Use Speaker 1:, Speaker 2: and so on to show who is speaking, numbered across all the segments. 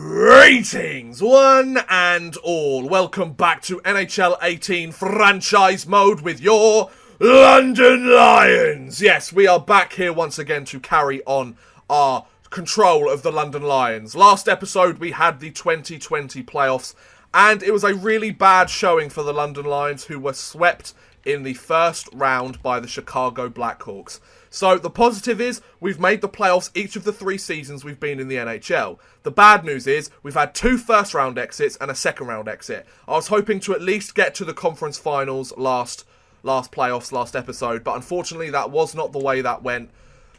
Speaker 1: Greetings, one and all. Welcome back to NHL 18 franchise mode with your London Lions. Yes, we are back here once again to carry on our control of the London Lions. Last episode we had the 2020 playoffs and it was a really bad showing for the London Lions, who were swept in the first round by the Chicago Blackhawks. So the positive is we've made the playoffs each of the 3 seasons we've been in the NHL. The bad news is we've had 2 first round exits and a second round exit. I was hoping to at least get to the conference finals last episode, but unfortunately that was not the way that went.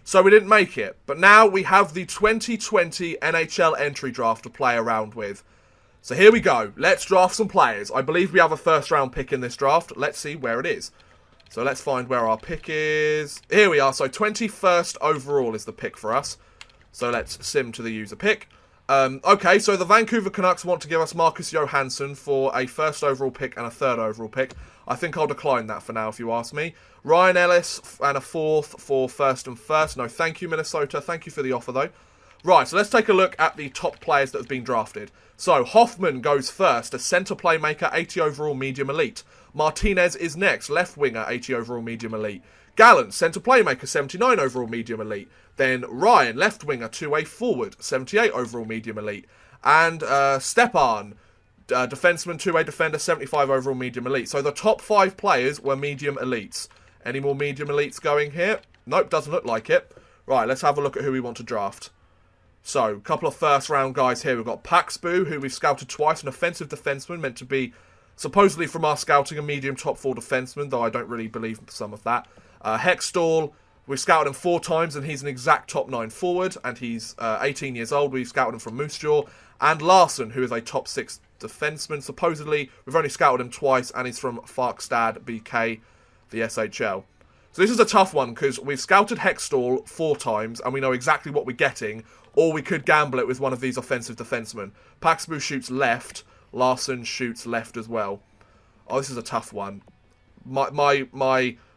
Speaker 1: So we didn't make it. But now we have the 2020 NHL entry draft to play around with. So here we go. Let's draft some players. I believe we have a first round pick in this draft. Let's see where it is. So let's find where our pick is. Here we are. So 21st overall is the pick for us. So let's sim to the user pick. Okay, so the Vancouver Canucks want to give us Marcus Johansson for a first overall pick and a third overall pick. I think I'll decline that for now if you ask me. Ryan Ellis and a fourth for first and first. No, thank you, Minnesota. Thank you for the offer, though. Right, so let's take a look at the top players that have been drafted. So Hoffman goes first, a centre playmaker, 80 overall medium elite. Martinez is next, left winger, 80 overall medium elite. Gallant, centre playmaker, 79 overall medium elite. Then Ryan, left winger, 2-way forward, 78 overall medium elite. And Stepan, defenseman, 2-way defender, 75 overall medium elite. So the top 5 players were medium elites. Any more medium elites going here? Nope, doesn't look like it. Right, let's have a look at who we want to draft. So, a couple of first round guys here. We've got Paxbu, who we've scouted twice, an offensive defenseman, meant to be, supposedly from our scouting, a medium top 4 defenseman, though I don't really believe some of that. Hextall, we've scouted him 4 times, and he's an exact top 9 forward, and he's 18 years old. We've scouted him from Moose Jaw. And Larson, who is a top 6 defenseman, supposedly. We've only scouted him twice, and he's from Farkstad, BK, the SHL. So this is a tough one, because we've scouted Hextall 4 times, and we know exactly what we're getting, or we could gamble it with one of these offensive defensemen. Paxbu shoots left, Larson shoots left as well. Oh, this is a tough one. My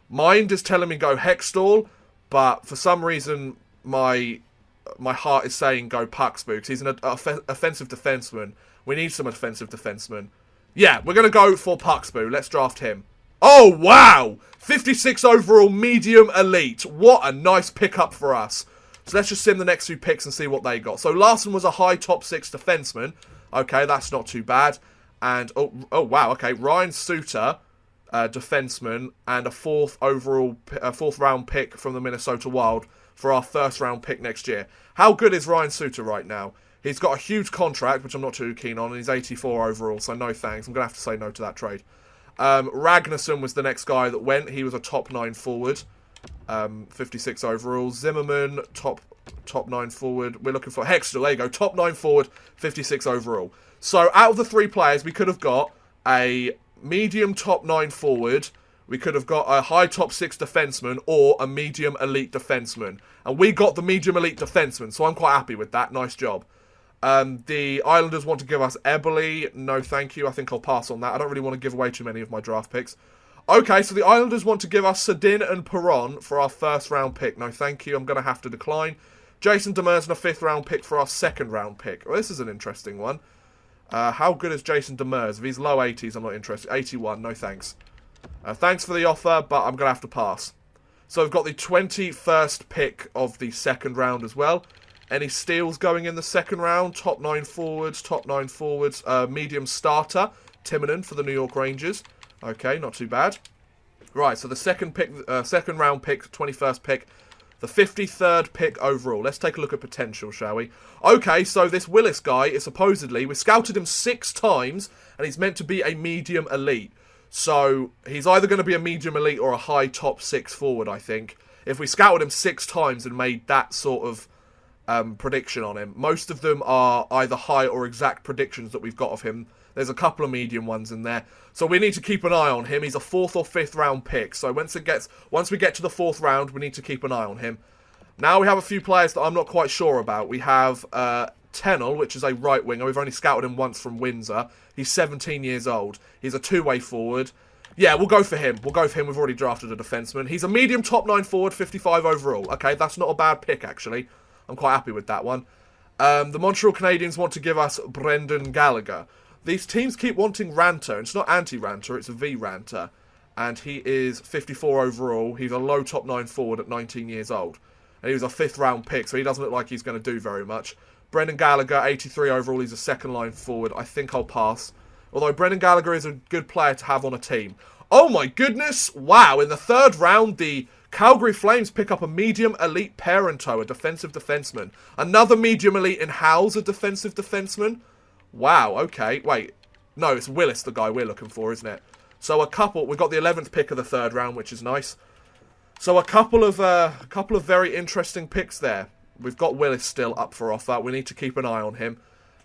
Speaker 1: mind is telling me go Hextall, but for some reason my heart is saying go Paxbu, because he's an offensive defenseman. We need some offensive defensemen. Yeah, we're going to go for Paxbu. Let's draft him. Oh, wow! 56 overall medium elite. What a nice pickup for us. So let's just sim the next 2 picks and see what they got. So Larson was a high top 6 defenseman. Okay, that's not too bad. And, oh wow, okay. Ryan Suter, defenseman, and a 4th overall, 4th round pick from the Minnesota Wild for our first round pick next year. How good is Ryan Suter right now? He's got a huge contract, which I'm not too keen on, and he's 84 overall, so no thanks. I'm going to have to say no to that trade. Ragnarsson was the next guy that went. He was a top 9 forward. 56 overall. Zimmerman, top 9 forward. We're looking for Hextall. There you go. Top 9 forward, 56 overall. So out of the 3 players, we could have got a medium top 9 forward. We could have got a high top 6 defenseman or a medium elite defenseman. And we got the medium elite defenseman, so I'm quite happy with that. Nice job. The Islanders want to give us Eberle. No, thank you. I think I'll pass on that. I don't really want to give away too many of my draft picks. Okay, so the Islanders want to give us Sedin and Perron for our first round pick. No, thank you. I'm going to have to decline. Jason Demers and a 5th round pick for our second round pick. Well, this is an interesting one. How good is Jason Demers? If he's low 80s, I'm not interested. 81, no thanks. Thanks for the offer, but I'm going to have to pass. So we've got the 21st pick of the second round as well. Any steals going in the second round? Top 9 forwards, medium starter. Timonen for the New York Rangers. Okay, not too bad. Right, so the second round pick, 21st pick, the 53rd pick overall. Let's take a look at potential, shall we? Okay, so this Willis guy is supposedly, we scouted him 6 times, and he's meant to be a medium elite. So he's either going to be a medium elite or a high top 6 forward, I think. If we scouted him 6 times and made that sort of prediction on him. Most of them are either high or exact predictions that we've got of him. There's a couple of medium ones in there. So we need to keep an eye on him. He's a 4th or 5th round pick. So once we get to the 4th round, we need to keep an eye on him. Now we have a few players that I'm not quite sure about. We have Tennell, which is a right winger. We've only scouted him once from Windsor. He's 17 years old. He's a 2-way forward. Yeah, we'll go for him. We've already drafted a defenseman. He's a medium top 9 forward, 55 overall. Okay, that's not a bad pick, actually. I'm quite happy with that one. The Montreal Canadiens want to give us Brendan Gallagher. These teams keep wanting Ranter. It's not anti-Ranter, it's a V-Ranter. And he is 54 overall. He's a low top 9 forward at 19 years old. And he was a 5th round pick, so he doesn't look like he's going to do very much. Brendan Gallagher, 83 overall. He's a 2nd line forward. I think I'll pass. Although Brendan Gallagher is a good player to have on a team. Oh my goodness! Wow, in the 3rd round, the Calgary Flames pick up a medium elite Parento, a defensive defenseman. Another medium elite in Howes, a defensive defenseman. Wow, okay. Wait. No, it's Willis, the guy we're looking for, isn't it? So we've got the 11th pick of the 3rd round, which is nice. So a couple of very interesting picks there. We've got Willis still up for offer. We need to keep an eye on him.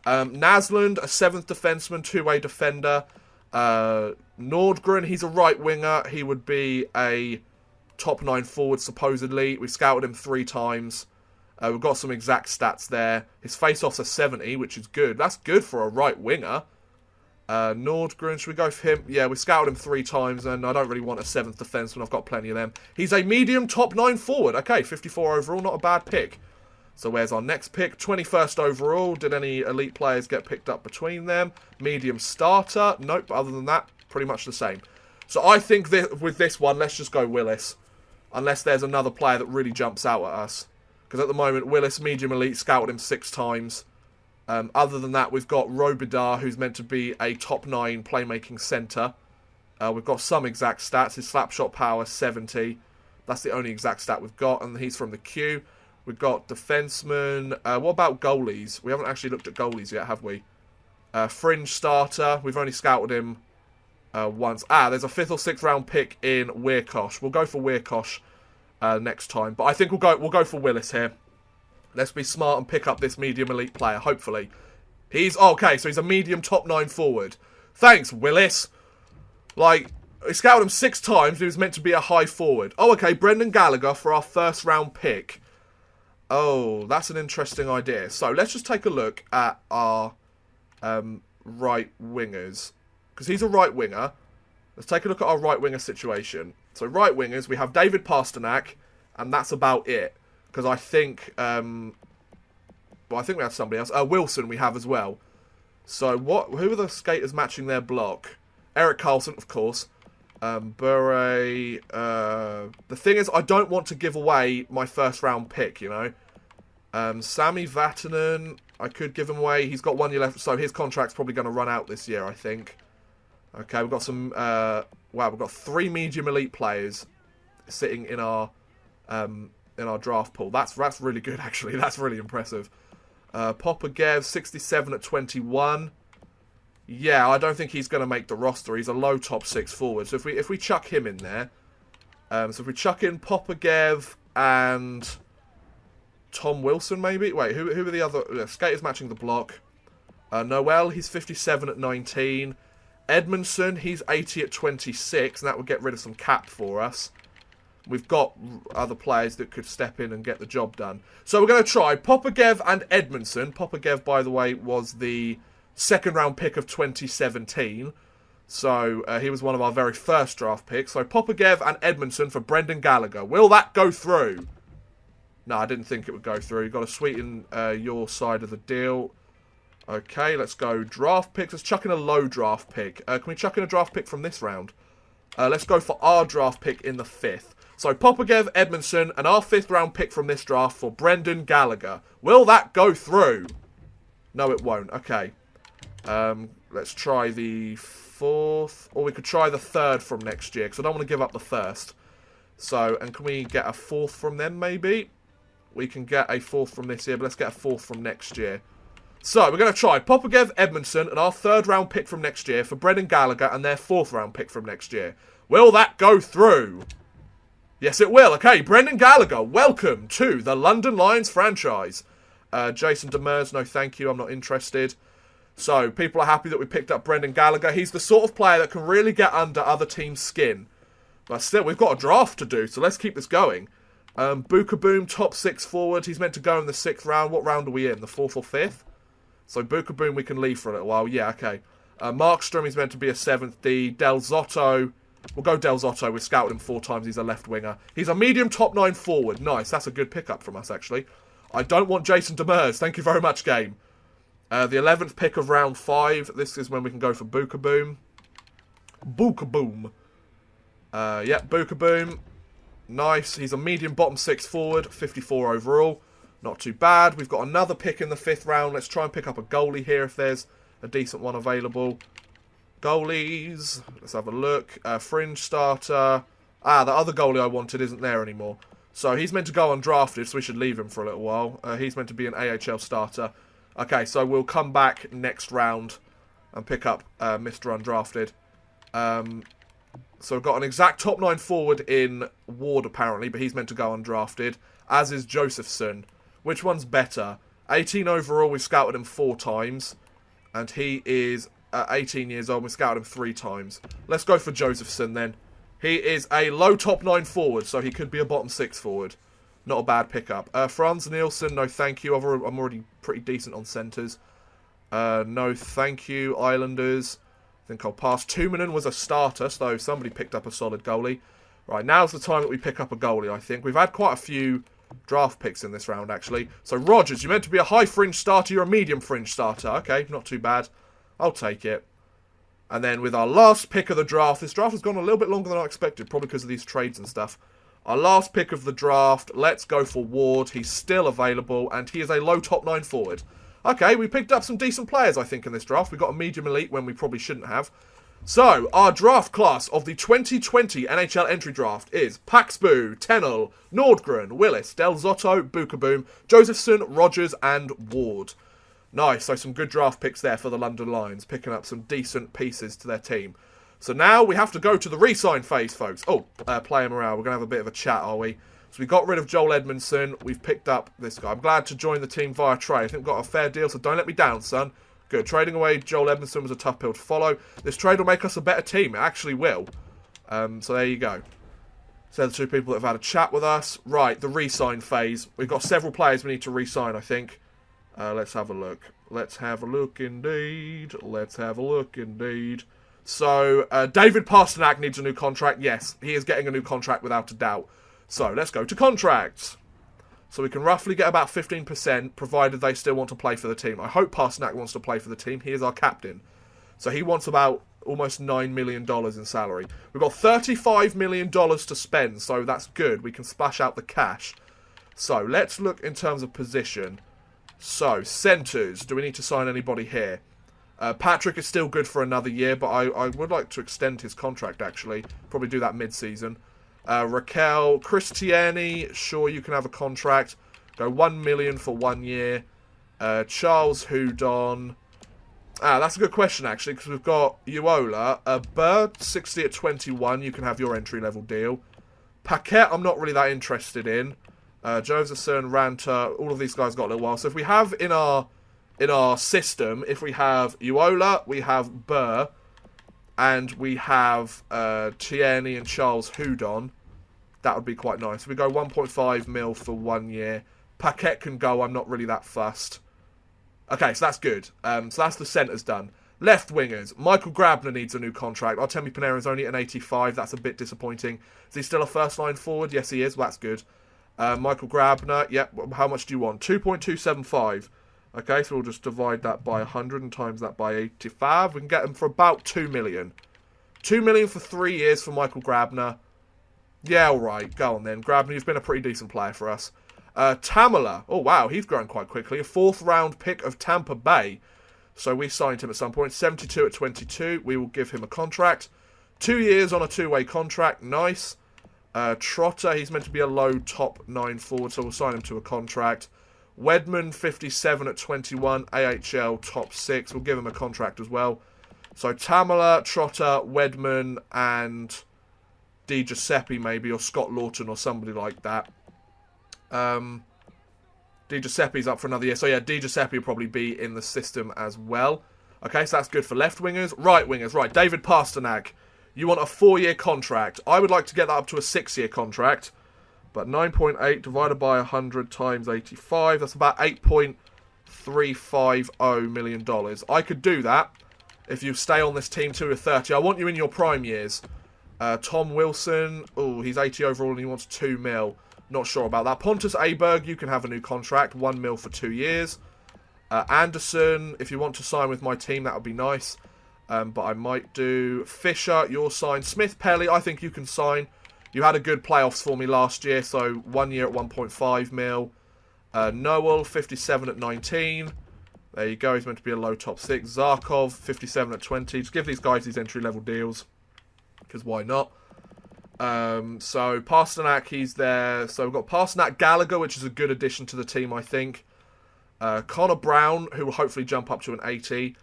Speaker 1: Naslund, a 7th defenseman, 2-way defender. Nordgren, he's a right winger. He would be a top 9 forward, supposedly. We scouted him 3 times. We've got some exact stats there. His face-offs are 70, which is good. That's good for a right winger. Nordgren, should we go for him? Yeah, we scouted him 3 times, and I don't really want a 7th defenseman. I've got plenty of them. He's a medium top 9 forward. Okay, 54 overall, not a bad pick. So where's our next pick? 21st overall. Did any elite players get picked up between them? Medium starter. Nope, other than that, pretty much the same. So I think with this one, let's just go Willis. Unless there's another player that really jumps out at us. Because at the moment, Willis, medium elite, scouted him 6 times. Other than that, we've got Robidar, who's meant to be a top 9 playmaking centre. We've got some exact stats. His slapshot power, 70. That's the only exact stat we've got, and he's from the Q. We've got defensemen. What about goalies? We haven't actually looked at goalies yet, have we? Fringe starter. We've only scouted him once. There's a 5th or 6th round pick in Weirkosh. We'll go for Weirkosh next time. But I think we'll go for Willis here. Let's be smart and pick up this medium elite player, hopefully. Okay, so he's a medium top 9 forward. Thanks, Willis. Like, we scouted him 6 times. He was meant to be a high forward. Oh, okay, Brendan Gallagher for our 1st round pick. Oh, that's an interesting idea. So let's just take a look at our right wingers. Because he's a right winger. Let's take a look at our right winger situation. So right wingers, we have David Pasternak, and that's about it. Because I think, I think we have somebody else. Wilson we have as well. So who are the skaters matching their block? Eric Carlson, of course. Bure. The thing is, I don't want to give away my 1st round pick, you know. Sami Vatanen, I could give him away. He's got 1 year left, so his contract's probably going to run out this year, I think. Okay, we've got some, wow, we've got 3 medium elite players sitting in our draft pool. That's really good, actually. That's really impressive. Popagev, 67 at 21. Yeah, I don't think he's going to make the roster. He's a low top 6 forward. So if we chuck him in there, so if we chuck in Popagev and Tom Wilson, maybe. Wait, who are the other skaters matching the block? Noel, he's 57 at 19. Edmondson, he's 80 at 26, and that would get rid of some cap for us. We've got other players that could step in and get the job done. So we're going to try Popagev and Edmondson. Popagev, by the way, was the 2nd round pick of 2017. So he was one of our very first draft picks. So Popagev and Edmondson for Brendan Gallagher. Will that go through? No, I didn't think it would go through. You've got to sweeten your side of the deal. Okay, let's go draft picks. Let's chuck in a low draft pick. Can we chuck in a draft pick from this round? Let's go for our draft pick in the 5th. So Popagev, Edmondson, and our 5th round pick from this draft for Brendan Gallagher. Will that go through? No, it won't. Okay. Let's try the 4th. Or we could try the 3rd from next year, because I don't want to give up the 1st. So, and can we get a 4th from them, maybe? We can get a 4th from this year, but let's get a 4th from next year. So, we're going to try Popagev, Edmondson, and our 3rd round pick from next year for Brendan Gallagher and their 4th round pick from next year. Will that go through? Yes, it will. Okay, Brendan Gallagher, welcome to the London Lions franchise. Jason Demers, no thank you, I'm not interested. So, people are happy that we picked up Brendan Gallagher. He's the sort of player that can really get under other teams' skin. But still, we've got a draft to do, so let's keep this going. Boom, top 6 forward. He's meant to go in the 6th round. What round are we in? The 4th or 5th? So, Boom, we can leave for a little while. Yeah, okay. Markstrom, he's meant to be a 7th D. Del Zotto. We'll go Del Zotto. We've scouted him 4 times. He's a left winger. He's a medium top 9 forward. Nice. That's a good pickup from us, actually. I don't want Jason Demers. Thank you very much, game. The 11th pick of round 5. This is when we can go for Bookaboom. Bookaboom. Yep, Bookaboom. Nice. He's a medium bottom 6 forward. 54 overall. Not too bad. We've got another pick in the 5th round. Let's try and pick up a goalie here if there's a decent one available. Goalies. Let's have a look. Fringe starter. Ah, the other goalie I wanted isn't there anymore. So he's meant to go undrafted, so we should leave him for a little while. He's meant to be an AHL starter. Okay, so we'll come back next round and pick up Mr. Undrafted. So we've got an exact top 9 forward in Ward, apparently, but he's meant to go undrafted, as is Josephson. Which one's better? 18 overall, we've scouted him 4 times, and he is 18 years old, we scouted him 3 times. Let's go for Josephson then. He is a low top 9 forward, so he could be a bottom 6 forward. Not a bad pickup. Franz Nielsen, no thank you. I'm already pretty decent on centres. No thank you, Islanders. I think I'll pass. Tuominen was a starter, so somebody picked up a solid goalie. Right, now's the time that we pick up a goalie, I think. We've had quite a few draft picks in this round, actually. So, Rogers, you're meant to be a high fringe starter. You're a medium fringe starter. Okay, not too bad. I'll take it. And then with our last pick of the draft, this draft has gone a little bit longer than I expected, probably because of these trades and stuff. Our last pick of the draft, let's go for Ward. He's still available, and he is a low top 9 forward. Okay, we picked up some decent players, I think, in this draft. We got a medium elite when we probably shouldn't have. So, our draft class of the 2020 NHL entry draft is Paxbu, Tennell, Nordgren, Willis, Del Zotto, Bookaboom, Josephson, Rogers, and Ward. Nice, so some good draft picks there for the London Lions, picking up some decent pieces to their team. So now we have to go to the re-sign phase, folks. Oh, player morale. We're going to have a bit of a chat, are we? So we got rid of Joel Edmondson. We've picked up this guy. I'm glad to join the team via trade. I think we've got a fair deal, so don't let me down, son. Good. Trading away Joel Edmondson was a tough pill to follow. This trade will make us a better team. It actually will. So there you go. So the 2 people that have had a chat with us. Right, the re-sign phase. We've got several players we need to re-sign, I think. Let's have a look. Let's have a look indeed. Let's have a look indeed. So, David Pasternak needs a new contract. Yes, he is getting a new contract without a doubt. So, let's go to contracts. So, we can roughly get about 15%, provided they still want to play for the team. I hope Pasternak wants to play for the team. He is our captain. So, he wants about almost $9 million in salary. We've got $35 million to spend, so that's good. We can splash out the cash. So, let's look in terms of position. So, centres. Do we need to sign anybody here? Patrick is still good for another year, but I would like to extend his contract, actually. Probably do that mid-season. Raquel, Christiani, sure, you can have a contract. Go $1 million for 1 year. Charles Houdon. That's a good question, actually, because we've got Uola. Bird, 60 at 21, you can have your entry-level deal. Paquette, I'm not really that interested in. Josephson, Ranter, all of these guys got a little while. So if we have in our system, if we have Uola, we have Burr, and we have Tierney and Charles Houdon, that would be quite nice. We go 1.5 mil for 1 year. Paquette can go, I'm not really that fussed. Okay, so that's good. So that's the centres done. Left wingers. Michael Grabner needs a new contract. Artemi Panarin's only an 85. That's a bit disappointing. Is he still a first-line forward? Yes, he is. Well, that's good. Michael Grabner. Yep. How much do you want? 2.275. Okay, so we'll just divide that by 100 and times that by 85. We can get him for about 2 million. 2 million for 3 years for Michael Grabner. Yeah, all right. Go on then. Grabner, you've been a pretty decent player for us. Tamala. Oh, wow. He's grown quite quickly. A 4th-round pick of Tampa Bay. So we signed him at some point. 72 at 22. We will give him a contract. 2 years on a 2-way contract. Nice. Trotter. He's meant to be a low top 9 forward, so we'll sign him to a contract. Wedman, 57 at 21. AHL top 6. We'll give him a contract as well. So Tamala, Trotter, Wedman, and Di Giuseppe maybe, or Scott Lawton or somebody like that. Di Giuseppe's up for another year. So yeah, Di Giuseppe will probably be in the system as well. Okay, so that's good for left wingers. Right wingers, right. David Pasternak, you want a 4-year contract. I would like to get that up to a 6-year contract. But 9.8 divided by 100 times 85, that's about $8.350 million. I could do that if you stay on this team to a 30. I want you in your prime years. Tom Wilson, oh, he's 80 overall and he wants 2 mil. Not sure about that. Pontus Aberg, you can have a new contract. 1 mil for 2 years. Anderson, if you want to sign with my team, that would be nice. But I might do. Fisher, you're signed. Smith Pelly, I think you can sign. You had a good playoffs for me last year, so 1 year at 1.5 mil. Noel, 57 at 19. There you go, he's meant to be a low top 6. Zarkov, 57 at 20. Just give these guys these entry-level deals, because why not? So Pasternak, he's there. So we've got Pasternak, Gallagher, which is a good addition to the team, I think. Connor Brown, who will hopefully jump up to an 80.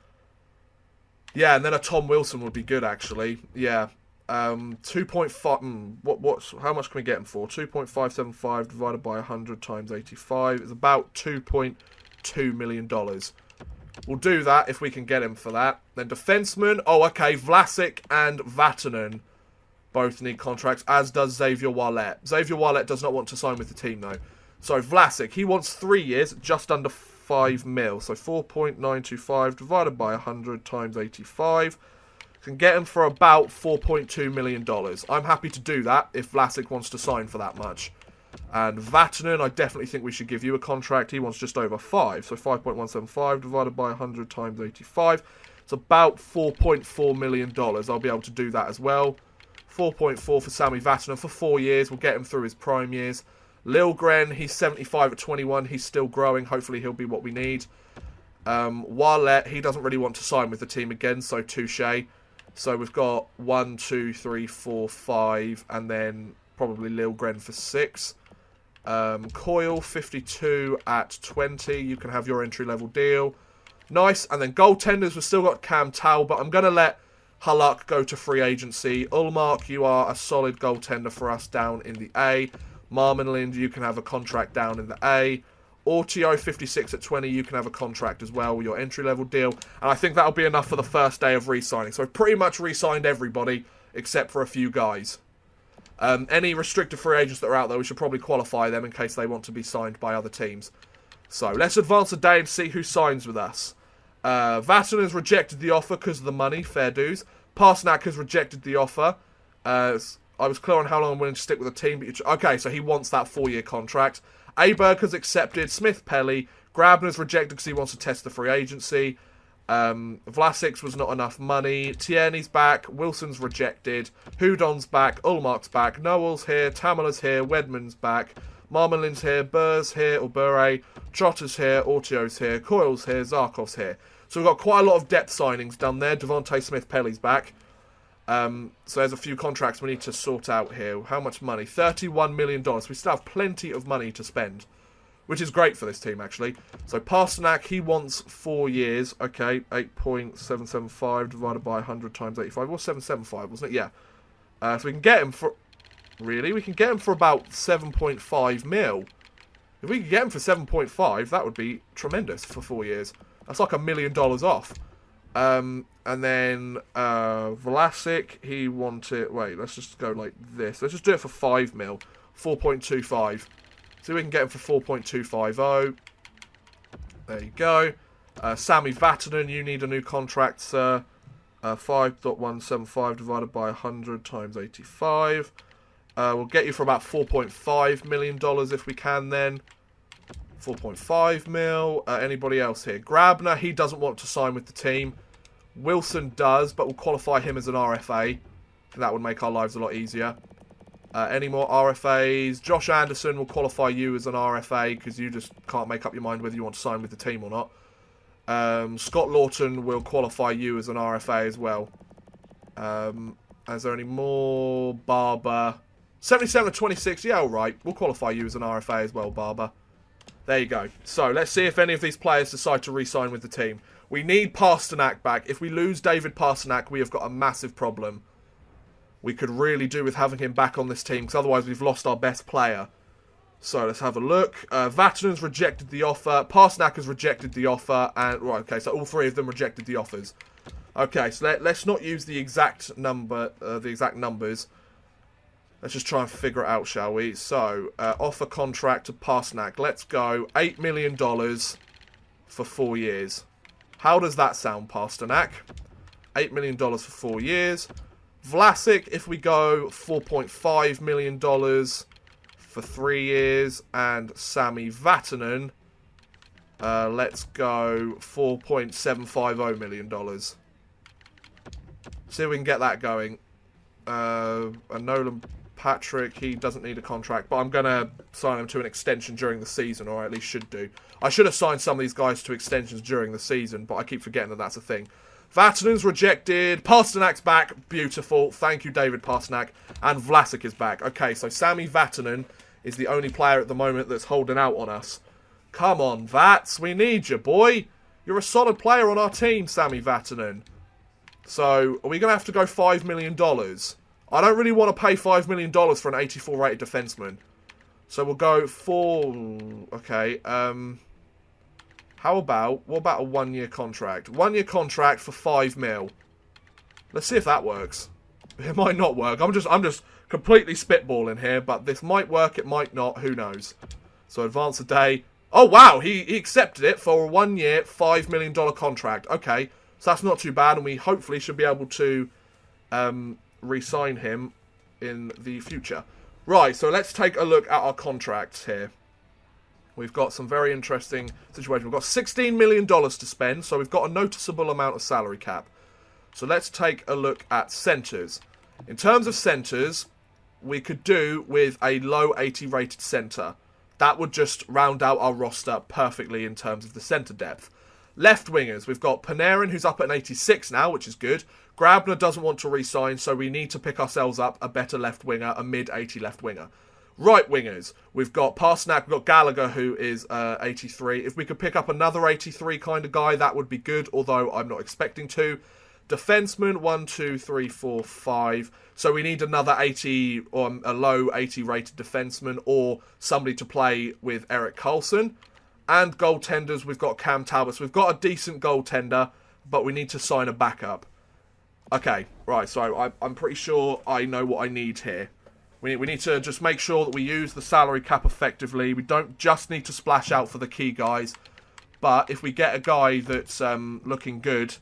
Speaker 1: Yeah, and then a Tom Wilson would be good, actually. Yeah. 2.5... how much can we get him for? 2.575 divided by 100 times 85 is about $2.2 million. We'll do that if we can get him for that. Then defenseman. Oh, okay. Vlasic and Vatanen both need contracts, as does Xavier Wallet. Xavier Wallet does not want to sign with the team, though. So Vlasic, he wants 3 years, just under 5 mil. So 4.925 divided by 100 times 85. Can get him for about $4.2 million. I'm happy to do that if Vlasic wants to sign for that much. And Vatanen, I definitely think we should give you a contract. He wants just over 5. So 5.175 divided by 100 times 85. It's about $4.4 million. I'll be able to do that as well. 4.4 for Sami Vatanen for 4 years. We'll get him through his prime years. Liljegren, he's 75 at 21. He's still growing. Hopefully he'll be what we need. Wallet, he doesn't really want to sign with the team again, so touche. So we've got 1, 2, 3, 4, 5, and then probably Liljegren for 6. Coyle, 52 at 20. You can have your entry-level deal. Nice. And then goaltenders, we've still got Cam Talbot. I'm going to let Halak go to free agency. Ullmark, you are a solid goaltender for us down in the A. Marmanlind, you can have a contract down in the A. Ortio, 56 at 20, you can have a contract as well with your entry-level deal. And I think that'll be enough for the first day of re-signing. So I've pretty much re-signed everybody except for a few guys. Any restricted free agents that are out there, we should probably qualify them in case they want to be signed by other teams. So let's advance the day and see who signs with us. Vatanen has rejected the offer because of the money, fair dues. Pasternak has rejected the offer. I was clear on how long I'm willing to stick with the team. But okay, so he wants that 4-year contract. Aberg has accepted. Smith Pelly. Grabner's rejected because he wants to test the free agency. Vlasic's was not enough money. Tierney's back. Wilson's rejected. Hudon's back. Ullmark's back. Noel's here. Tamala's here. Wedman's back. Marmalin's here. Burr's here, or Burre. Trotter's here. Ortio's here. Coyle's here. Zarkov's here. So we've got quite a lot of depth signings done there. Devontae Smith Pelly's back. So there's a few contracts we need to sort out here. How much money? $31 million. We still have plenty of money to spend, which is great for this team, actually. So Pasternak, he wants 4 years. Okay, 8.775 divided by 100 times 85. Or 775, wasn't it? Yeah. So we can get him for... Really? We can get him for about 7.5 mil. If we could get him for 7.5, that would be tremendous for 4 years. That's like $1 million off. And then Vlasic, he wanted... Wait, let's just go like this. Let's just do it for 5 mil. 4.25. So we can get him for 4.250. There you go. Sami Vatanen, you need a new contract, sir. 5.175 divided by 100 times 85. We'll get you for about $4.5 million if we can then. 4.5 mil. Anybody else here? Grabner, he doesn't want to sign with the team. Wilson does, but we'll qualify him as an RFA. That would make our lives a lot easier. Any more RFAs? Josh Anderson will qualify you as an RFA because you just can't make up your mind whether you want to sign with the team or not. Scott Lawton will qualify you as an RFA as well. Is there any more? Barber. 77 to 26. Yeah, all right. We'll qualify you as an RFA as well, Barber. There you go. So, let's see if any of these players decide to re-sign with the team. We need Pasternak back. If we lose David Pasternak, we have got a massive problem. We could really do with having him back on this team, because otherwise we've lost our best player. So, let's have a look. Vatanen's rejected the offer. Pasternak has rejected the offer. And right, okay, so all 3 of them rejected the offers. Okay, so let's not use the exact number, the exact numbers. Let's just try and figure it out, shall we? So, offer contract to Pasternak. Let's go. $8 million for 4 years. How does that sound, Pasternak? $8 million for 4 years. Vlasic, if we go $4.5 million for 3 years. And Sami Vatanen, let's go $4.750 million. See if we can get that going. And Nolan Patrick, he doesn't need a contract, but I'm going to sign him to an extension during the season, or I at least should do. I should have signed some of these guys to extensions during the season, but I keep forgetting that that's a thing. Vatanen's rejected. Pasternak's back. Beautiful. Thank you, David Pasternak. And Vlasic is back. Okay, so Sami Vatanen is the only player at the moment that's holding out on us. Come on, Vats. We need you, boy. You're a solid player on our team, Sami Vatanen. So, are we going to have to go $5 million? I don't really want to pay $5 million for an 84 rated defenseman. So, we'll go for... Okay, what about a 1 year contract? 1 year contract for $5 mil. Let's see if that works. It might not work. I'm just completely spitballing here, but this might work, it might not, who knows. So advance a day. Oh wow, he accepted it for a 1 year, $5 million contract. Okay, so that's not too bad, and we hopefully should be able to re-sign him in the future. Right, so let's take a look at our contracts here. We've got some very interesting situations. We've got $16 million to spend, so we've got a noticeable amount of salary cap. So let's take a look at centres. In terms of centres, we could do with a low 80 rated centre. That would just round out our roster perfectly in terms of the centre depth. Left wingers, we've got Panarin, who's up at an 86 now, which is good. Grabner doesn't want to re-sign, so we need to pick ourselves up a better left winger, a mid-80 left winger. Right wingers, we've got Pasternak, we've got Gallagher, who is 83. If we could pick up another 83 kind of guy, that would be good, although I'm not expecting to. Defenseman, 1, 2, 3, 4, 5. So we need another 80, or a low 80 rated defenseman, or somebody to play with Erik Karlsson. And goaltenders, we've got Cam Talbot. So we've got a decent goaltender, but we need to sign a backup. Okay, right, so I'm pretty sure I know what I need here. We need to just make sure that we use the salary cap effectively. We don't just need to splash out for the key guys. But if we get a guy that's looking good,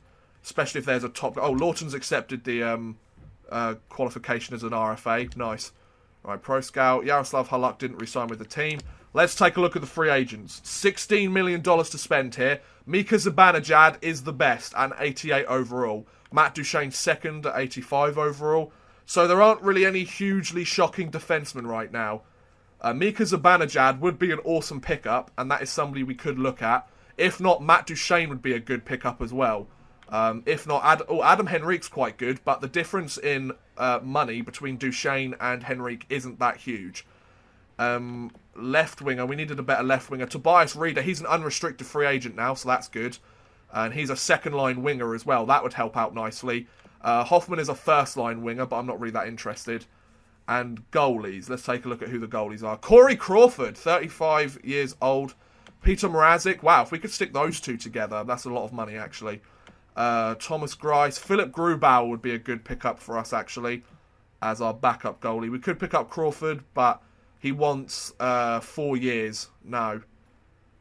Speaker 1: especially if there's a top... Oh, Lawton's accepted the qualification as an RFA. Nice. Right, Pro Scout. Yaroslav Halak didn't resign with the team. Let's take a look at the free agents. $16 million to spend here. Mika Zibanejad is the best, and 88 overall. Matt Duchene second at 85 overall. So there aren't really any hugely shocking defensemen right now. Mika Zibanejad would be an awesome pickup, and that is somebody we could look at. If not, Matt Duchene would be a good pickup as well. If not, Adam Henrique's quite good, but the difference in money between Duchene and Henrique isn't that huge. Left winger, we needed a better left winger. Tobias Reeder, he's an unrestricted free agent now, so that's good. And he's a second line winger as well. That would help out nicely. Hoffman is a first line winger, but I'm not really that interested. And goalies, let's take a look at who the goalies are. Corey Crawford, 35 years old. Peter Mrazek, wow, if we could stick those two together, that's a lot of money actually. Thomas Greiss, Philip Grubauer would be a good pickup for us actually, as our backup goalie. We could pick up Crawford, but he wants 4 years. No.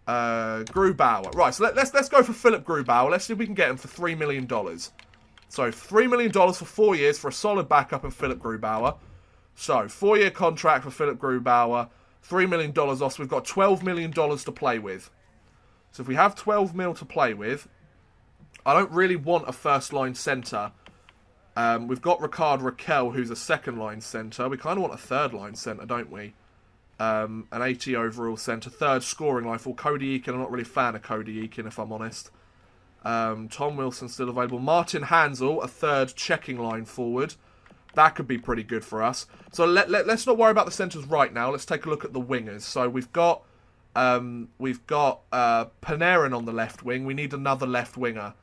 Speaker 1: Grubauer. Right, so let's go for Philip Grubauer. Let's see if we can get him for $3 million. So, $3 million for 4 years for a solid backup of Philip Grubauer. So, 4-year contract for Philip Grubauer. $3 million off. So, we've got $12 million to play with. So, if we have $12 million to play with, I don't really want a first-line centre. We've got Ricard Raquel, who's a second-line centre. We kind of want a third-line centre, don't we? An 80 overall centre. Third scoring line for Cody Eakin. I'm not really a fan of Cody Eakin, if I'm honest. Tom Wilson still available. Martin Hansel, a third checking line forward. That could be pretty good for us. So let's not worry about the centres right now. Let's take a look at the wingers. So we've got Panarin on the left wing. We need another left winger.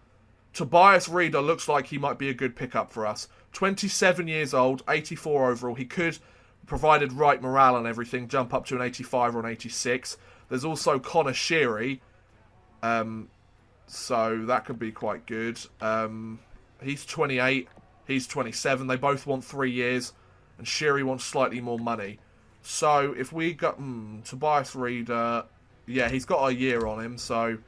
Speaker 1: Tobias Reeder looks like he might be a good pickup for us. 27 years old, 84 overall. He could, provided right morale and everything, jump up to an 85 or an 86. There's also Connor Sheary. So that could be quite good. He's 28. He's 27. They both want 3 years. And Sheary wants slightly more money. So if we got... Tobias Reeder... Yeah, he's got a year on him. So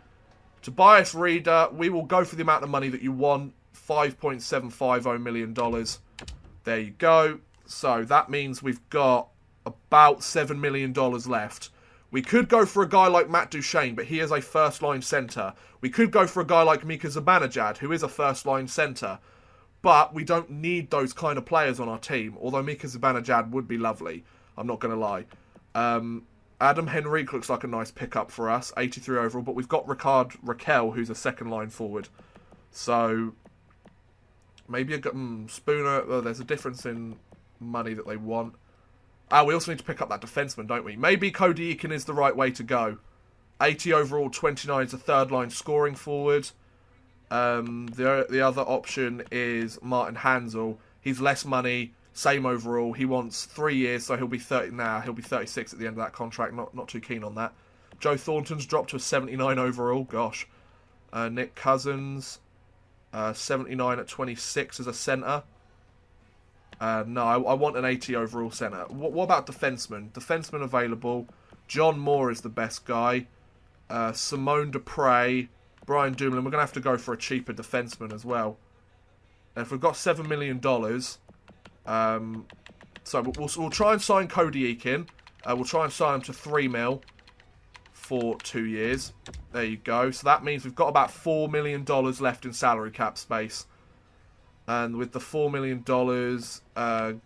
Speaker 1: Tobias Reeder, we will go for the amount of money that you want. $5.750 million. There you go. So that means we've got about $7 million left. We could go for a guy like Matt Duchene, but he is a first-line centre. We could go for a guy like Mika Zibanejad, who is a first-line centre. But we don't need those kind of players on our team, although Mika Zibanejad would be lovely. I'm not going to lie. Adam Henrique looks like a nice pickup for us, 83 overall, but we've got Ricard Raquel, who's a second-line forward. So, maybe a Spooner. There's a difference in money that they want. We also need to pick up that defenseman, don't we? Maybe Cody Eakin is the right way to go. 80 overall, 29 is a third-line scoring forward. The other option is Martin Hansel. He's less money, same overall. He wants 3 years, so he'll be 30 now. He'll be 36 at the end of that contract. Not too keen on that. Joe Thornton's dropped to a 79 overall. Gosh. Nick Cousins, 79 at 26 as a centre. No, I want an 80 overall centre. What about defensemen? Defensemen available. John Moore is the best guy. Simone Dupre, Brian Dumoulin. We're going to have to go for a cheaper defenseman as well. And if we've got $7 million, so we'll try and sign Cody Eakin. We'll try and sign him to $3 million for 2 years. There you go. So that means we've got about $4 million left in salary cap space. And with the $4 million,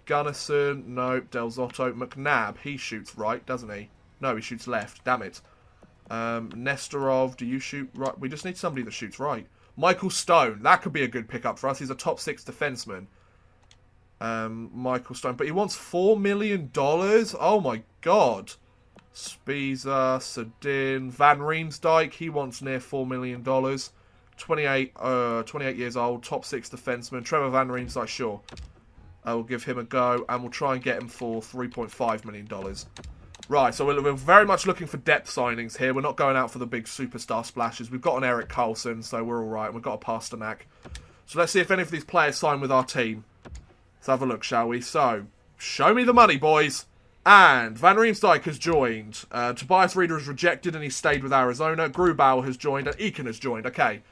Speaker 1: Gunnison, nope, Del Zotto, McNabb, he shoots right, doesn't he? No, he shoots left, damn it. Nestorov, do you shoot right? We just need somebody that shoots right. Michael Stone, that could be a good pickup for us. He's a top 6 defenseman. Michael Stone, but he wants $4 million? Oh my god. Spiza, Sedin, Van Riemsdyk, he wants near $4 million. 28 years old, top 6 defenseman. Trevor Van Riemsdyk, sure. I will give him a go, and we'll try and get him for $3.5 million. Right, so we're very much looking for depth signings here. We're not going out for the big superstar splashes. We've got an Eric Carlson, so we're all right. We've got a Pasternak. So let's see if any of these players sign with our team. Let's have a look, shall we? So, show me the money, boys. And Van Riemsdyk has joined. Tobias Reeder has rejected, and he stayed with Arizona. Grubauer has joined, and Eakin has joined. Okay.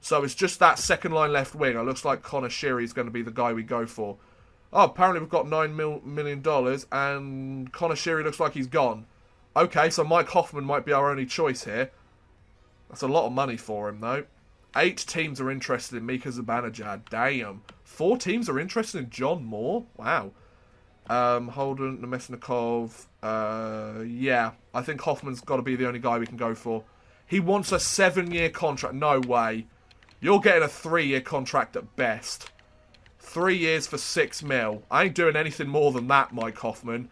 Speaker 1: So it's just that second line left winger. Looks like Connor Sheary is going to be the guy we go for. Oh, apparently we've got $9 million and Connor Sheary looks like he's gone. Okay, so Mike Hoffman might be our only choice here. That's a lot of money for him, though. 8 teams are interested in Mika Zibanejad. Damn. 4 teams are interested in John Moore? Wow. Holden, Nemesnikov. Yeah, I think Hoffman's got to be the only guy we can go for. He wants a 7-year contract. No way. You're getting a 3-year contract at best. 3 years for $6 million. I ain't doing anything more than that, Mike Hoffman.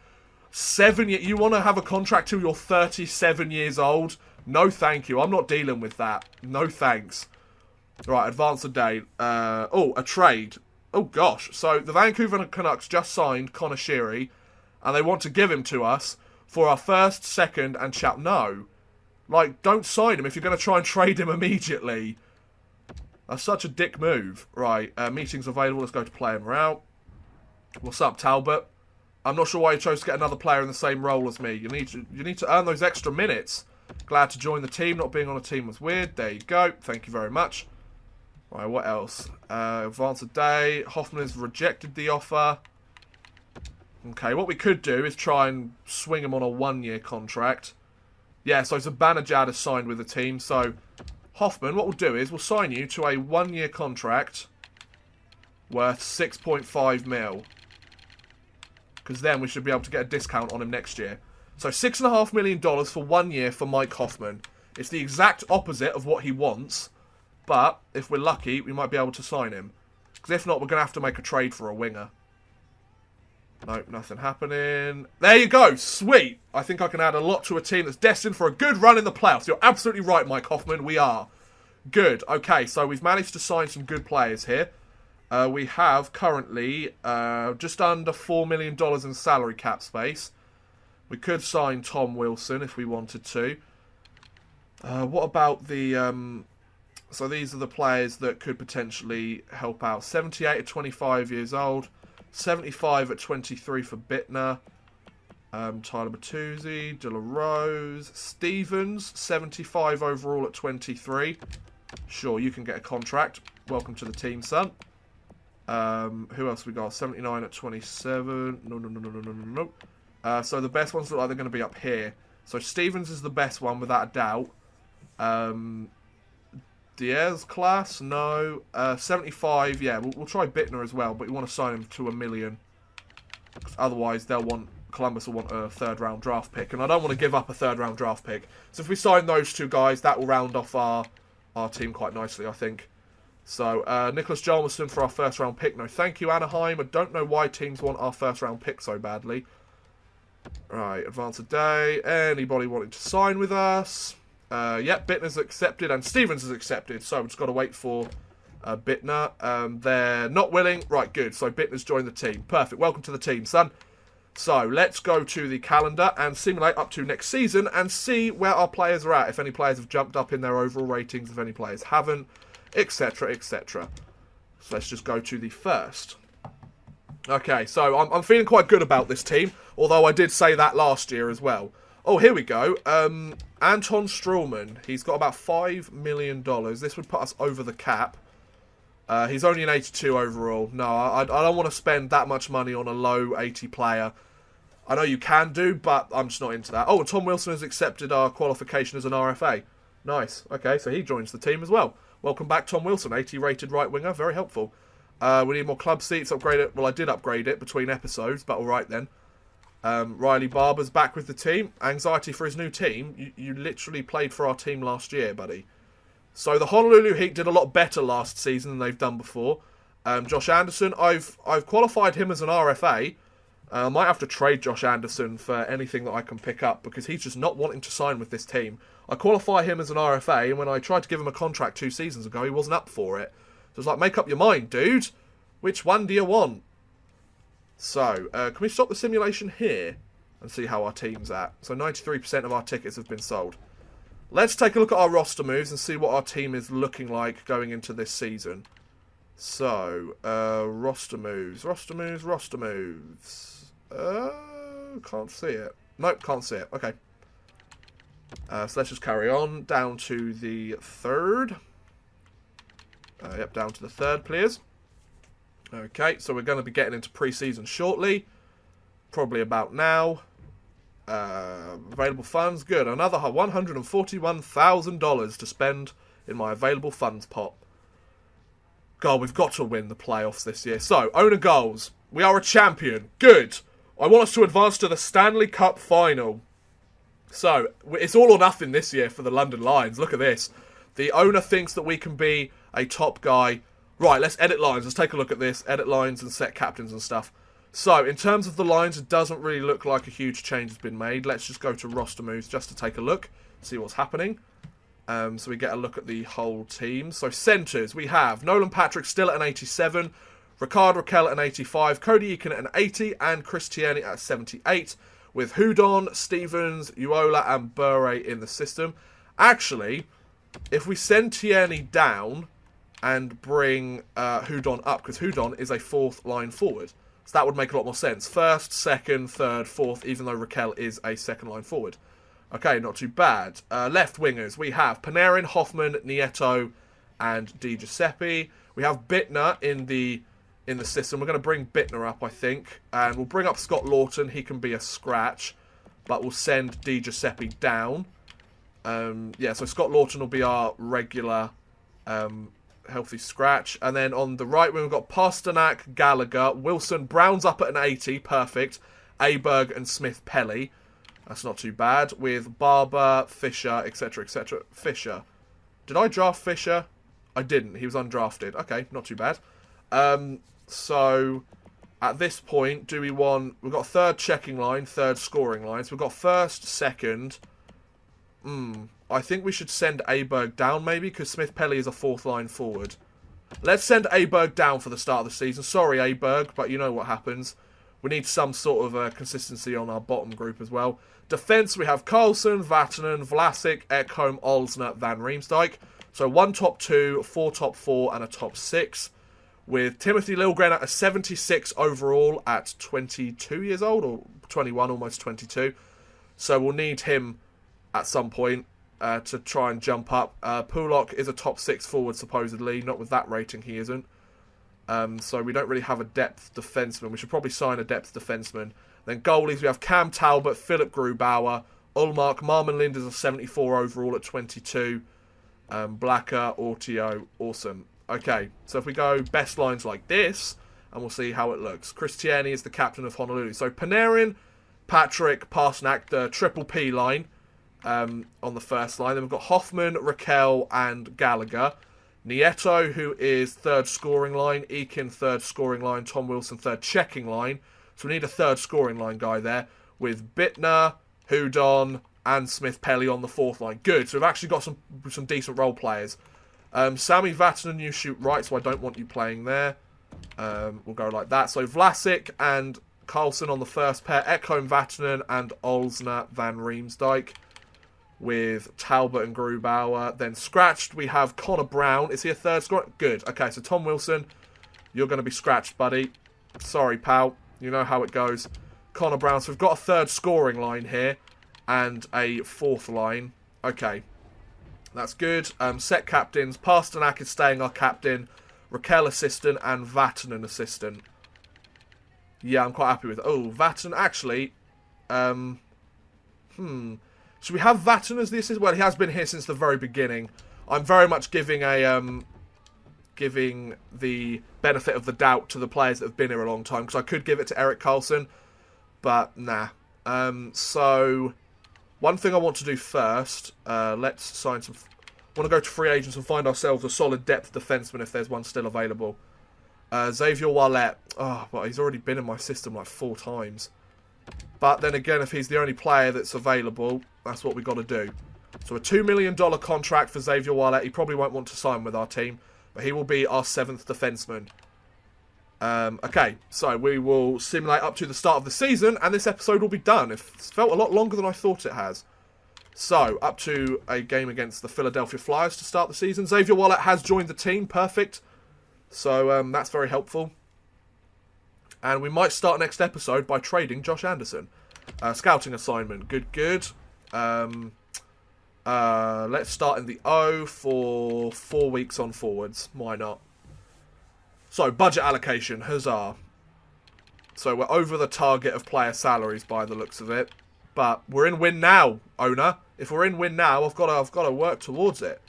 Speaker 1: 7 years. You want to have a contract till you're 37 years old? No, thank you. I'm not dealing with that. No, thanks. Right, advance a day. A trade. Oh, gosh. So, the Vancouver Canucks just signed Connor Sheary, and they want to give him to us for our first, second, and No. Like, don't sign him if you're going to try and trade him immediately. That's such a dick move. Right, meetings available. Let's go to player morale. What's up, Talbot? I'm not sure why you chose to get another player in the same role as me. You need to earn those extra minutes. Glad to join the team. Not being on a team was weird. There you go. Thank you very much. Right, what else? Advance a day. Hoffman has rejected the offer. Okay, what we could do is try and swing him on a 1-year contract. Yeah, so Zibanejad is signed with the team. So, Hoffman, what we'll do is we'll sign you to a 1-year contract worth $6.5 million. Because then we should be able to get a discount on him next year. So $6.5 million for 1 year for Mike Hoffman. It's the exact opposite of what he wants. But if we're lucky, we might be able to sign him. Because if not, we're going to have to make a trade for a winger. Nope, nothing happening. There you go. Sweet. I think I can add a lot to a team that's destined for a good run in the playoffs. You're absolutely right, Mike Hoffman. We are. Good. Okay, so we've managed to sign some good players here. We have currently just under $4 million in salary cap space. We could sign Tom Wilson if we wanted to. What about the... so these are the players that could potentially help out. 78 at 25 years old. 75 at 23 for Bittner. Tyler Bertuzzi, De La Rose, Stevens, 75 overall at 23. Sure, you can get a contract. Welcome to the team, son. Who else we got? 79 at 27. No. So the best ones look like they're going to be up here. So Stevens is the best one, without a doubt. Diaz class, no. 75, yeah, we'll try Bittner as well, but we want to sign him to $1 million. Otherwise, Columbus will want a third-round draft pick, and I don't want to give up a third-round draft pick. So if we sign those two guys, that will round off our team quite nicely, I think. So, Nicholas Jalmerson for our first-round pick. No, thank you, Anaheim. I don't know why teams want our first-round pick so badly. Right, advance a day. Anybody wanting to sign with us? Yep, Bittner's accepted and Stevens is accepted. So we've just got to wait for Bittner. They're not willing. Right, good. So Bittner's joined the team. Perfect. Welcome to the team, son. So let's go to the calendar and simulate up to next season and see where our players are at. If any players have jumped up in their overall ratings, if any players haven't, etc., etc. So let's just go to the first. Okay, so I'm feeling quite good about this team, although I did say that last year as well. Oh, here we go. Anton Strawman. He's got about $5 million. This would put us over the cap. He's only an 82 overall. No, I don't want to spend that much money on a low 80 player. I know you can do, but I'm just not into that. Oh, Tom Wilson has accepted our qualification as an RFA. Nice. Okay, so he joins the team as well. Welcome back, Tom Wilson. 80 rated right winger. Very helpful. We need more club seats. Upgrade it. Well, I did upgrade it between episodes, but all right then. Riley Barber's back with the team. Anxiety for his new team. You literally played for our team last year, buddy. So the Honolulu Heat did a lot better last season than they've done before. Josh Anderson, I've qualified him as an RFA. I might have to trade Josh Anderson for anything that I can pick up because he's just not wanting to sign with this team. I qualify him as an RFA, and when I tried to give him a contract 2 seasons ago, he wasn't up for it. So it's like, make up your mind, dude. Which one do you want? So, can we stop the simulation here and see how our team's at? So 93% of our tickets have been sold. Let's take a look at our roster moves and see what our team is looking like going into this season. So, roster moves. Can't see it. Nope, can't see it. Okay. So let's just carry on down to the third. Yep, down to the third, please. Okay, so we're going to be getting into pre-season shortly. Probably about now. Available funds, good. Another $141,000 to spend in my available funds pot. God, we've got to win the playoffs this year. So, owner goals. We are a champion. Good. I want us to advance to the Stanley Cup final. So, it's all or nothing this year for the London Lions. Look at this. The owner thinks that we can be a top guy. Right, let's edit lines. Let's take a look at this. Edit lines and set captains and stuff. So, in terms of the lines, it doesn't really look like a huge change has been made. Let's just go to roster moves just to take a look, see what's happening. So we get a look at the whole team. So, centres, we have Nolan Patrick still at an 87, Ricard Raquel at an 85, Cody Eakin at an 80, and Chris Tierney at 78, with Hudon, Stevens, Uola, and Bure in the system. Actually, if we send Tierney down and bring Hudon up, because Hudon is a fourth line forward. So that would make a lot more sense. First, second, third, fourth, even though Raquel is a second line forward. Okay, not too bad. Left wingers, we have Panarin, Hoffman, Nieto, and Di Giuseppe. We have Bittner in the system. We're going to bring Bittner up, I think. And we'll bring up Scott Lawton. He can be a scratch. But we'll send Di Giuseppe down. Yeah, so Scott Lawton will be our regular healthy scratch. And then on the right wing, we've got Pasternak, Gallagher, Wilson, Brown's up at an 80, perfect. Aberg and Smith-Pelly. That's not too bad. With Barber, Fisher, etc., etc. Fisher. Did I draft Fisher? I didn't. He was undrafted. Okay, not too bad. So, at this point, do we want... We've got third checking line, third scoring line. So we've got first, second. I think we should send Aberg down, maybe, because Smith-Pelly is a fourth line forward. Let's send Aberg down for the start of the season. Sorry, Aberg, but you know what happens. We need some sort of consistency on our bottom group as well. Defence, we have Carlson, Vatanen, Vlasic, Ekholm, Olsner, Van Riemsdyk. So 1 top 2, 4 top 4, and a top 6. With Timothy Liljegren at a 76 overall at 22 years old, or 21, almost 22. So we'll need him at some point to try and jump up. Pulak is a top 6 forward, supposedly. Not with that rating, he isn't. So we don't really have a depth defenseman. We should probably sign a depth defenseman. Then goalies, we have Cam Talbot, Philip Grubauer, Ullmark, Marmon Lind is a 74 overall at 22. Blacker, Ortio, awesome. Okay, so if we go best lines like this, and we'll see how it looks. Chris Tierney is the captain of Honolulu. So Panarin, Patrick, Pasternak, the triple P line on the first line. Then we've got Hoffman, Raquel, and Gallagher. Nieto, who is third scoring line. Eakin, third scoring line. Tom Wilson, third checking line. So we need a third scoring line guy there. With Bittner, Hudon, and Smith-Pelly on the fourth line. Good. So we've actually got some decent role players. Sammy Vatanen, you shoot right, so I don't want you playing there. We'll go like that. So Vlasic and Carlson on the first pair. Ekholm, Vatanen, and Olsner, Van Riemsdyk. With Talbot and Grubauer. Then scratched, we have Connor Brown. Is he a third scorer? Good. Okay, so Tom Wilson, you're going to be scratched, buddy. Sorry, pal. You know how it goes. Connor Brown. So we've got a third scoring line here. And a fourth line. Okay. That's good. Set captains. Pasternak is staying our captain. Raquel assistant. And Vatanen assistant. Yeah, I'm quite happy with it. Oh, Vatanen. Actually. Should we have Vatanen as the assistant? Well, he has been here since the very beginning. I'm very much giving giving the benefit of the doubt to the players that have been here a long time. Because I could give it to Erik Karlsson. But, nah. So, one thing I want to do first. Let's sign some... I want to go to free agents and find ourselves a solid depth defenseman if there's one still available. Xavier Ouellet. Oh, well, he's already been in my system like 4 times. But then again, if he's the only player that's available, that's what we got to do. So a $2 million contract for Xavier Ouellet. He probably won't want to sign with our team, but he will be our 7th defenseman. Okay, so we will simulate up to the start of the season, and this episode will be done. It's felt a lot longer than I thought it has. So, up to a game against the Philadelphia Flyers to start the season. Xavier Ouellet has joined the team. Perfect. So, that's very helpful. And we might start next episode by trading Josh Anderson. Scouting assignment. Good, good. Let's start in the O for 4 weeks on forwards. Why not? So, budget allocation. Huzzah. So, we're over the target of player salaries by the looks of it. But we're in win now, owner. If we're in win now, I've got to work towards it.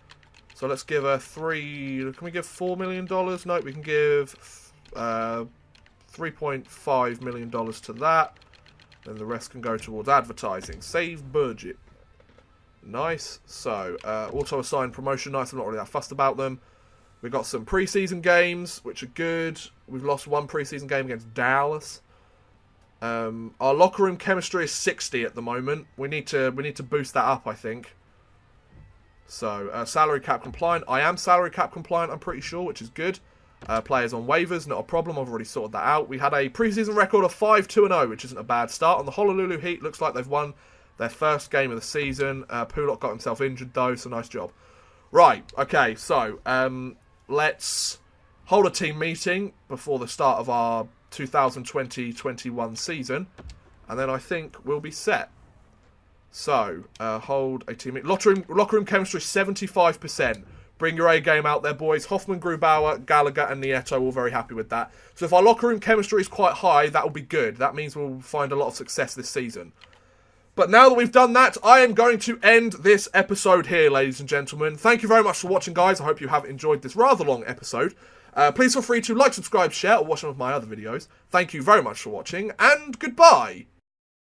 Speaker 1: So, let's give a Can we give $4 million? No, we can give... $3.5 million to that. Then the rest can go towards advertising. Save budget. Nice. So, auto-assigned promotion. Nice. I'm not really that fussed about them. We've got some preseason games, which are good. We've lost one preseason game against Dallas. Our locker room chemistry is 60 at the moment. We need to boost that up, I think. So, salary cap compliant. I am salary cap compliant, I'm pretty sure, which is good. Players on waivers, not a problem. I've already sorted that out. We had a preseason record of 5-2-0, which isn't a bad start. On the Honolulu Heat, looks like they've won their first game of the season. Pulak got himself injured, though, so nice job. Right, okay, so let's hold a team meeting before the start of our 2020-21 season, and then I think we'll be set. So, hold a team meeting. Locker room chemistry, 75%. Bring your A game out there, boys. Hoffman, Grubauer, Gallagher, and Nieto, all very happy with that. So if our locker room chemistry is quite high, that will be good. That means we'll find a lot of success this season. But now that we've done that, I am going to end this episode here, ladies and gentlemen. Thank you very much for watching, guys. I hope you have enjoyed this rather long episode. Please feel free to like, subscribe, share, or watch some of my other videos. Thank you very much for watching, and goodbye.